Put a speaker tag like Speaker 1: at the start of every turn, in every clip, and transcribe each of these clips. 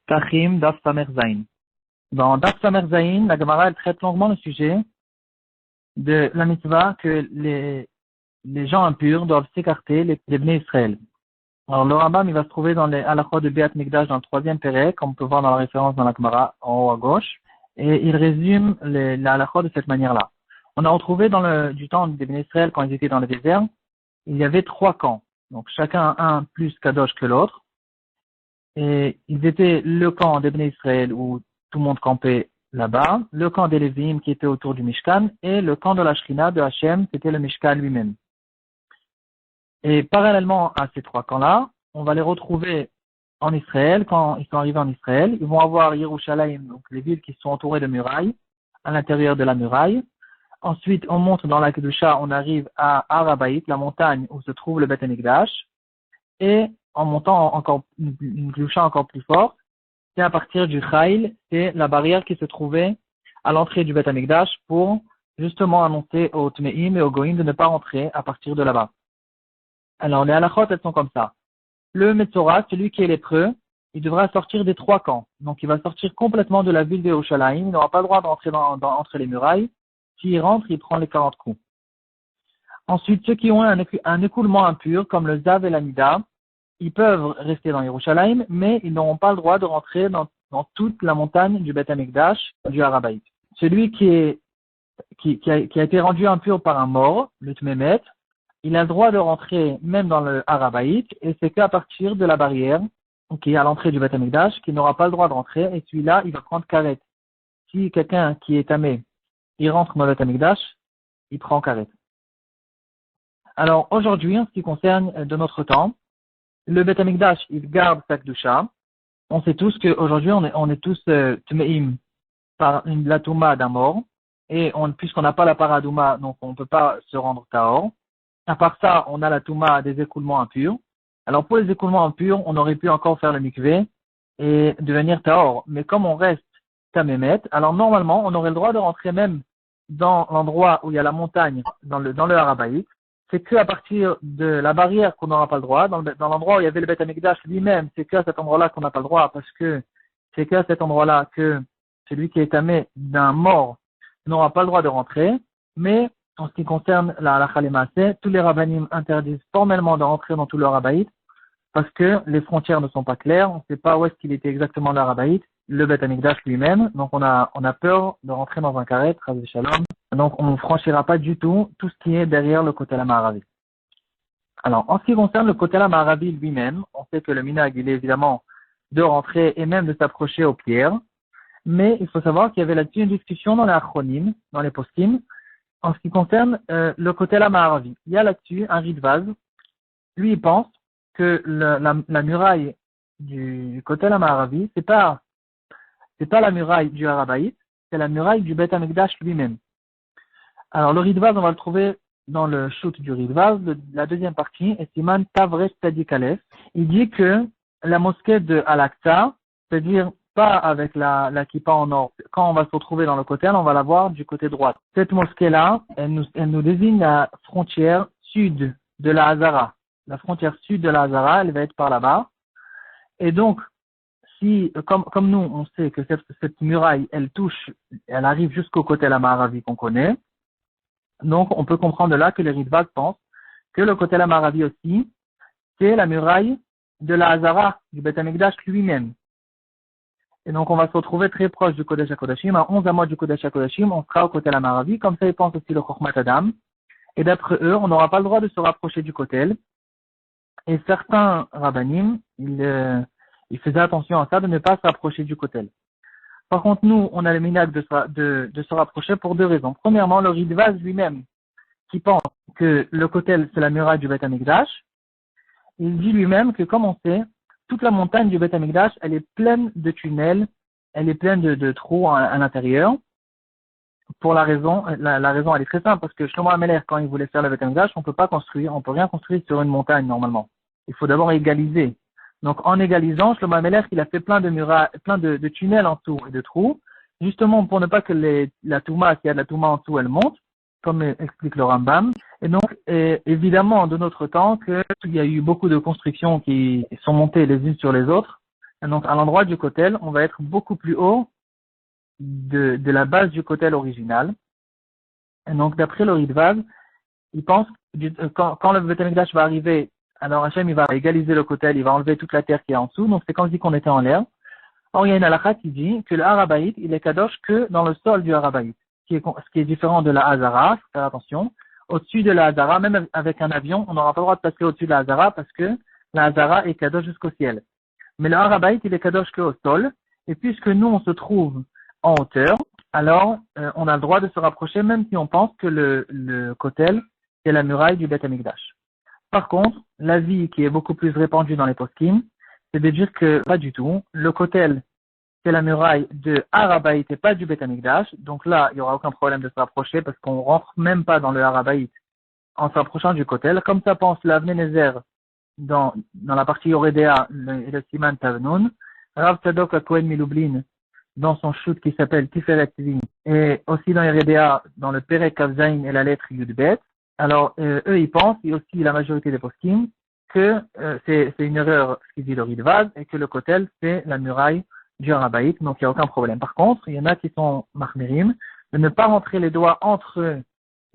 Speaker 1: Tachim Daf Samer Zayin. Dans Daf Samer Zayin, la Gemara elle traite longuement le sujet de la mitzvah que les gens impurs doivent s'écarter des Bnei Israël. Alors le Rambam il va se trouver dans les halachot de Beat Mikdash dans le troisième pérec, comme on peut voir dans la référence dans la Gemara en haut à gauche, et il résume les halachot de cette manière-là. On a retrouvé du temps des Bnei Israël quand ils étaient dans le désert, il y avait 3 camps, donc chacun un plus kadosh que l'autre. Et ils étaient le camp des Bnei Israël où tout le monde campait là-bas, le camp des Lévim qui était autour du Mishkan, et le camp de la Shrina de Hachem, c'était le Mishkan lui-même. Et parallèlement à ces 3 camps-là, on va les retrouver en Israël. Quand ils sont arrivés en Israël, ils vont avoir Yerushalayim, donc les villes qui sont entourées de murailles, à l'intérieur de la muraille. Ensuite, on monte dans la Kedusha, on arrive à Arabaït, la montagne où se trouve le Beth Amikdash, et en montant encore une Kedusha encore plus forte, c'est à partir du Chayil, c'est la barrière qui se trouvait à l'entrée du Beth Amikdash pour justement annoncer aux Tmeim et aux Goïm de ne pas rentrer à partir de là-bas. Alors les halachot, elles sont comme ça. Le Metzora, celui qui est lépreux, il devra sortir des 3 camps. Donc il va sortir complètement de la ville de Yerushalayim, il n'aura pas le droit d'entrer entre les murailles. S'il rentre, il prend les 40 coups. Ensuite, ceux qui ont un écoulement impur, comme le Zav et la Nida, ils peuvent rester dans Yerushalayim, mais ils n'auront pas le droit de rentrer dans toute la montagne du Beth Amikdash, du Harabaït. Celui qui a été rendu impur par un mort, le Tmemet, il a le droit de rentrer même dans le Harabaït, et c'est qu'à partir de la barrière, qui est à l'entrée du Beth Amikdash, qu'il n'aura pas le droit de rentrer, et celui-là, il va prendre karet. Si quelqu'un qui est tamé, il rentre dans le Beth Amikdash, il prend karet. Alors, aujourd'hui, en ce qui concerne de notre temps, le Beth Amikdash, il garde sa kedusha. On sait tous qu'aujourd'hui, on est tous tmeim par la touma d'un mort. Et puisqu'on n'a pas la paradouma, donc on ne peut pas se rendre tahor. À part ça, on a la touma des écoulements impurs. Alors pour les écoulements impurs, on aurait pu encore faire le mikvé et devenir tahor. Mais comme on reste tamémet, alors normalement, on aurait le droit de rentrer même dans l'endroit où il y a la montagne, dans le Harabaït. C'est qu'à partir de la barrière qu'on n'aura pas le droit, dans l'endroit où il y avait le Beth Amikdash lui-même, c'est qu'à cet endroit-là qu'on n'a pas le droit, parce que c'est qu'à cet endroit-là que celui qui est tamé d'un mort n'aura pas le droit de rentrer. Mais en ce qui concerne la halakha lemaaseh, tous les rabbanim interdisent formellement de rentrer dans tout le Harabaït, parce que les frontières ne sont pas claires, on ne sait pas où est-ce qu'il était exactement le Harabaït, le Beth Amikdash lui-même, donc on a peur de rentrer dans un karet, Chas v'Shalom. Donc, on ne franchira pas du tout ce qui est derrière le Kotel Ma'aravi. Alors, en ce qui concerne le Kotel Ma'aravi lui-même, on sait que le minhag, il est évidemment de rentrer et même de s'approcher aux pierres. Mais il faut savoir qu'il y avait là-dessus une discussion dans les achronim, dans les poskim, en ce qui concerne le Kotel Ma'aravi. Il y a là-dessus un Ridvaz. Lui, il pense que la muraille du Kotel Ma'aravi, c'est pas la muraille du Harabaït, c'est la muraille du Beth Amikdash lui-même. Alors, le Ridvaz, on va le trouver dans le shoot du Ridvaz, la deuxième partie, et Siman Tavres Tadik Aleph. Il dit que la mosquée de Al-Aqsa, c'est-à-dire pas avec la kippa en or, quand on va se retrouver dans le côté, on va la voir du côté droit. Cette mosquée-là, elle nous désigne la frontière sud de la Hazara. La frontière sud de la Hazara, elle va être par là-bas. Et donc, si, comme nous, on sait que cette muraille, elle arrive jusqu'au côté la Ma'aravi qu'on connaît. Donc, on peut comprendre de là que les Ridvaz pensent que le côté la Ma'aravi aussi, c'est la muraille de la Hazara, du Beth Amikdash lui-même. Et donc, on va se retrouver très proche du Kodesh HaKodashim, à 11 amois du Kodesh HaKodashim, on sera au côté la Ma'aravi, comme ça ils pensent aussi le Chokhmat Adam. Et d'après eux, on n'aura pas le droit de se rapprocher du Kotel. Et certains rabbanim, ils faisaient attention à ça, de ne pas se rapprocher du Kotel. Par contre, nous, on a le minhag de se rapprocher pour 2 raisons. Premièrement, le Ridvaz lui-même, qui pense que le Kotel, c'est la muraille du Beth Amikdash, il dit lui-même que, comme on sait, toute la montagne du Beth Amikdash, elle est pleine de tunnels, elle est pleine de trous à l'intérieur. Pour la raison, elle est très simple, parce que Shlomo HaMelech, quand il voulait faire le Beth Amikdash, on peut rien construire sur une montagne, normalement. Il faut d'abord égaliser. Donc, en égalisant, Shlomo HaMelech, il a fait plein de tunnels en dessous et de trous, justement pour ne pas que la touma, s'il y a de la touma en dessous, elle monte, comme explique le Rambam. Et donc, évidemment, de notre temps, qu'il y a eu beaucoup de constructions qui sont montées les unes sur les autres, Et donc, à l'endroit du kotel, on va être beaucoup plus haut de la base du kotel original. Et donc, d'après le Ritvav, il pense, quand le Beth Amikdash va arriver, alors Hachem, il va égaliser le kotel, il va enlever toute la terre qui est en dessous. Donc, c'est comme si on était en l'air. Or, il y a une halakha qui dit que le Harabaït, il est kadosh que dans le sol du Harabaït, ce qui est différent de la Hazara, faut faire attention. Au-dessus de la Hazara, même avec un avion, on n'aura pas le droit de passer au-dessus de la Hazara parce que la Hazara est kadosh jusqu'au ciel. Mais le Harabaït, il est kadosh que au sol. Et puisque nous, on se trouve en hauteur, alors on a le droit de se rapprocher même si on pense que le kotel, c'est la muraille du Beth Amikdash. Par contre, l'avis qui est beaucoup plus répandu dans les poskim, c'est de dire que pas du tout. Le kotel, c'est la muraille de Harabaït et pas du Beth Amikdash. Donc là, il n'y aura aucun problème de se rapprocher parce qu'on rentre même pas dans le Harabaït en s'approchant du kotel. Comme ça pense l'Avnei Nezer dans la partie Yoredea et le Siman Tavnun. Rav Tzadok HaKohen Milublin dans son shoot qui s'appelle Tiferet Tzvi et aussi dans Yoredea dans le Perek Kavzaïn et la lettre Yudbet. Alors, eux, ils pensent, et aussi la majorité des poskim, que c'est une erreur ce qu'il dit le Ritvav et que le kotel, c'est la muraille du Harabaït, donc il n'y a aucun problème. Par contre, il y en a qui sont mahmirim, de ne pas rentrer les doigts entre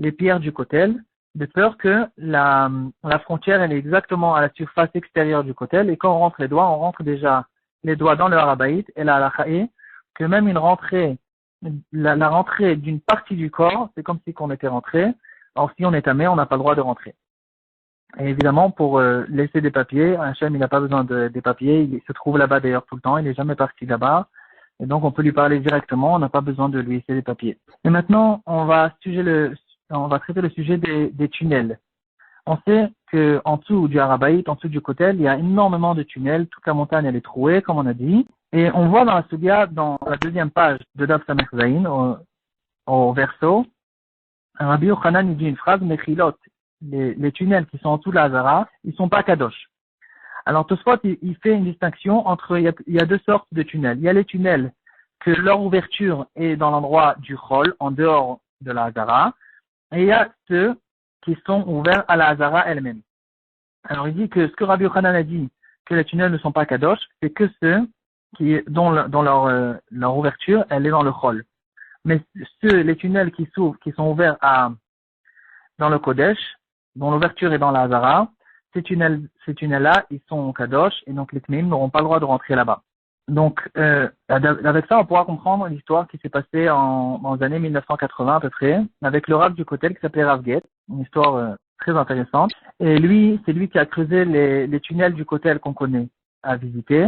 Speaker 1: les pierres du kotel, de peur que la frontière, elle est exactement à la surface extérieure du kotel, et quand on rentre les doigts, on rentre déjà les doigts dans le Harabaït, et la halakha est que même une rentrée, la rentrée d'une partie du corps, c'est comme si on était rentré. Alors, si on est tamé, on n'a pas le droit de rentrer. Et évidemment, pour laisser des papiers, Hachem, il n'a pas besoin des papiers, il se trouve là-bas d'ailleurs tout le temps, il n'est jamais parti là-bas. Et donc, on peut lui parler directement, on n'a pas besoin de lui laisser des papiers. Et maintenant, on va traiter le sujet des tunnels. On sait que en dessous du Harabaït, en dessous du kotel, il y a énormément de tunnels, toute la montagne elle est trouée, comme on a dit. Et on voit dans la Sugia, dans la deuxième page de Daf Samech Zayin, au verso, Rabbi Yochanan, il dit une phrase, Mechilot, les tunnels qui sont en dessous de la Hazara, ils sont pas kadosh. Alors Tosfot, il fait une distinction entre, il y a deux sortes de tunnels. Il y a les tunnels que leur ouverture est dans l'endroit du Chol, en dehors de la Hazara, et il y a ceux qui sont ouverts à la Hazara elle-même. Alors il dit que ce que Rabbi Yochanan a dit, que les tunnels ne sont pas kadosh, c'est que ceux dont leur ouverture, elle est dans le Chol. Mais les tunnels qui s'ouvrent, qui sont ouverts dans le Kodesh, dont l'ouverture est dans la Hazara, ces tunnels-là, ils sont kadosh, et donc les Tmeim n'auront pas le droit de rentrer là-bas. Donc, avec ça, on pourra comprendre l'histoire qui s'est passée dans les années 1980 à peu près, avec le Rav du Kotel qui s'appelait Rav Get, une histoire très intéressante. Et lui, c'est lui qui a creusé les tunnels du Kotel qu'on connaît à visiter,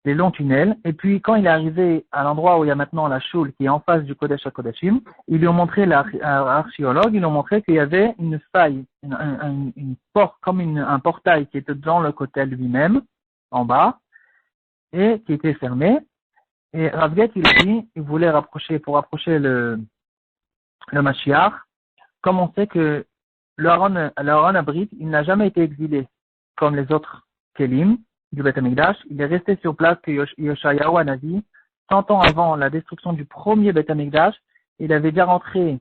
Speaker 1: les longs tunnels. Et puis, quand il est arrivé à l'endroit où il y a maintenant la choule qui est en face du Kodesh HaKodashim, ils lui ont montré, l'archéologue, ils lui ont montré qu'il y avait une faille, une porte, comme un portail qui était dans le Kotel lui-même, en bas, et qui était fermé. Et Rav Get, il a dit, il voulait pour rapprocher le Mashiach, comme on sait que le Aaron Abrit, il n'a jamais été exilé comme les autres Kelim du Beth Amikdash. Il est resté sur place que Yoshayahu Hanavi, 100 ans avant la destruction du premier Beth Amikdash, il avait déjà rentré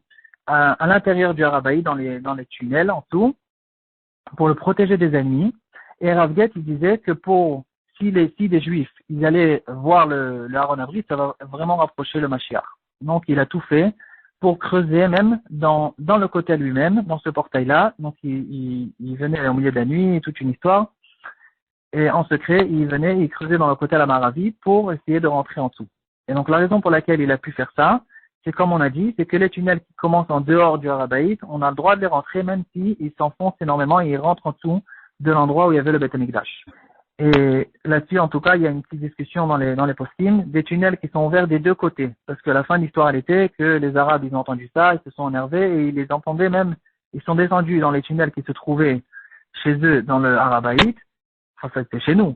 Speaker 1: à l'intérieur du Harabaï, dans les tunnels en dessous, pour le protéger des ennemis. Et Rav Get, il disait que si des Juifs, ils allaient voir le Aaron Abrit, ça va vraiment rapprocher le Mashiach. Donc, il a tout fait pour creuser même dans le côté lui-même, dans ce portail-là. Donc, il venait au milieu de la nuit, toute une histoire. Et en secret, il creusait dans le côté à la Maravi pour essayer de rentrer en dessous. Et donc, la raison pour laquelle il a pu faire ça, c'est comme on a dit, c'est que les tunnels qui commencent en dehors du Harabaït, on a le droit de les rentrer même s'ils s'enfoncent énormément et ils rentrent en dessous de l'endroit où il y avait le Beth Amikdash. Et là-dessus, en tout cas, il y a une petite discussion dans les postim, des tunnels qui sont ouverts des deux côtés. Parce que la fin de l'histoire, elle était que les Arabes, ils ont entendu ça, ils se sont énervés et ils les entendaient même, ils sont descendus dans les tunnels qui se trouvaient chez eux dans le Harabaït. Enfin, c'était chez nous.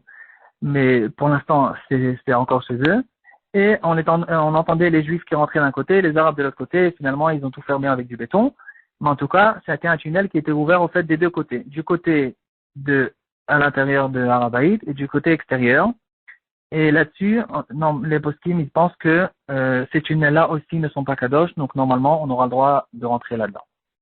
Speaker 1: Mais pour l'instant, c'est encore chez eux. Et on entendait les Juifs qui rentraient d'un côté, les Arabes de l'autre côté, et finalement, ils ont tout fermé avec du béton. Mais en tout cas, c'était un tunnel qui était ouvert au fait des deux côtés. Du côté à l'intérieur de Harabaït et du côté extérieur. Et là-dessus, les poskim, ils pensent que ces tunnels-là aussi ne sont pas kadosh, donc normalement, on aura le droit de rentrer là-dedans.